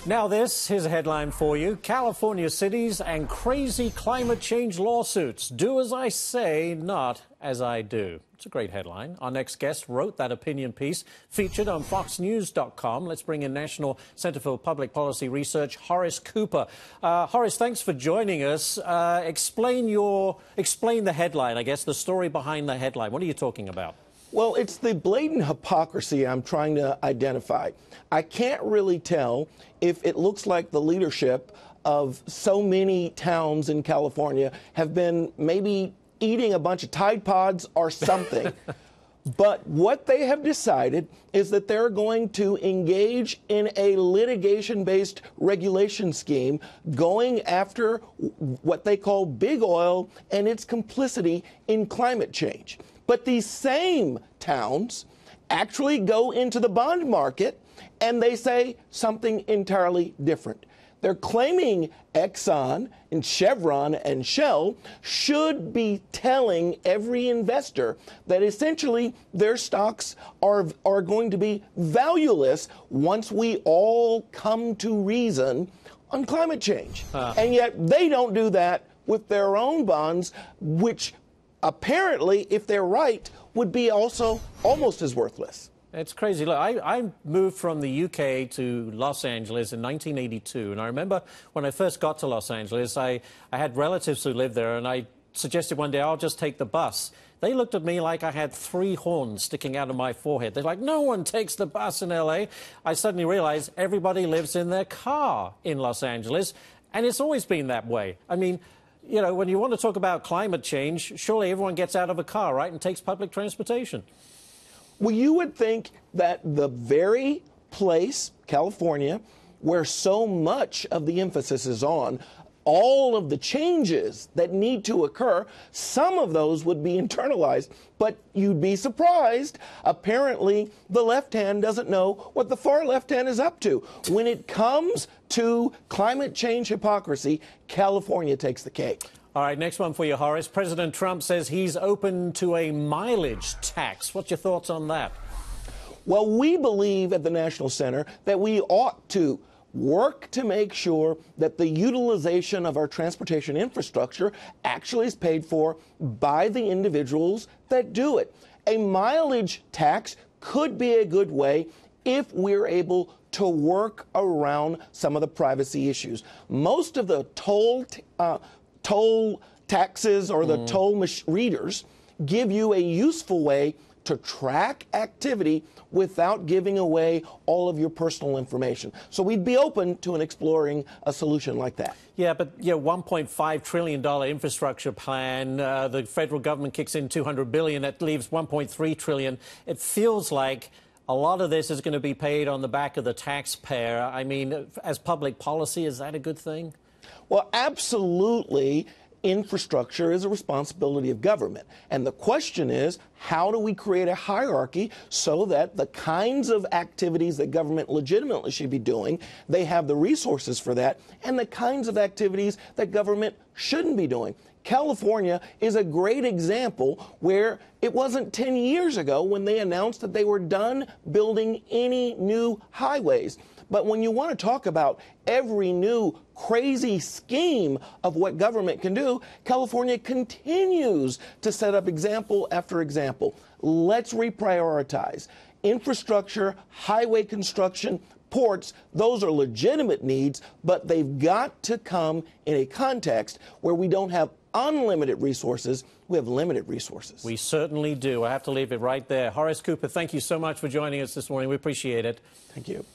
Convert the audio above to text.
Now this, here's a headline for you. California cities and crazy climate change lawsuits. Do as I say, not as I do. It's a great headline. Our next guest wrote that opinion piece, featured on foxnews.com. Let's bring in National Center for Public Policy Research, Horace Cooper. Horace, thanks for joining us. Explain the headline, I guess, the story behind the headline. What are you talking about? Well, it's the blatant hypocrisy I'm trying to identify. I can't really tell if it looks like the leadership of so many towns in California have been maybe eating a bunch of Tide Pods or something. But what they have decided is that they're going to engage in a litigation-based regulation scheme going after what they call big oil and its complicity in climate change. But these same towns actually go into the bond market and they say something entirely different. They're claiming Exxon and Chevron and Shell should be telling every investor that essentially their stocks are going to be valueless once we all come to reason on climate change. And yet they don't do that with their own bonds, which apparently, if they're right, would be also almost as worthless. It's crazy. Look, I moved from the UK to Los Angeles in 1982, and I remember when I first got to Los Angeles, I had relatives who lived there, and I suggested one day I'll just take the bus. They looked at me like I had 3 horns sticking out of my forehead. They're like, no one takes the bus in LA. I suddenly realized everybody lives in their car in Los Angeles, and it's always been that way. I mean, you know, when you want to talk about climate change, surely everyone gets out of a car, right, and takes public transportation. Well, you would think that the very place, California, where so much of the emphasis is on, all of the changes that need to occur, some of those would be internalized. But you'd be surprised. Apparently, the left hand doesn't know what the far left hand is up to. When it comes to climate change hypocrisy, California takes the cake. All right, next one for you, Horace. President Trump says he's open to a mileage tax. What's your thoughts on that? Well, we believe at the National Center that we ought to work to make sure that the utilization of our transportation infrastructure actually is paid for by the individuals that do it. A mileage tax could be a good way if we're able to work around some of the privacy issues. Most of the toll taxes or the toll readers give you a useful way to track activity without giving away all of your personal information. So we'd be open to exploring a solution like that. Yeah, but $1.5 trillion infrastructure plan, the federal government kicks in $200 billion, that leaves $1.3 trillion. It feels like a lot of this is going to be paid on the back of the taxpayer. I mean, as public policy, is that a good thing? Well, absolutely. Infrastructure is a responsibility of government. And the question is, how do we create a hierarchy so that the kinds of activities that government legitimately should be doing, they have the resources for that, and the kinds of activities that government shouldn't be doing? California is a great example where it wasn't 10 years ago when they announced that they were done building any new highways. But when you want to talk about every new crazy scheme of what government can do, California continues to set up example after example. Let's reprioritize. Infrastructure, highway construction, ports, those are legitimate needs, but they've got to come in a context where we don't have unlimited resources, we have limited resources. We certainly do. I have to leave it right there. Horace Cooper, thank you so much for joining us this morning. We appreciate it. Thank you.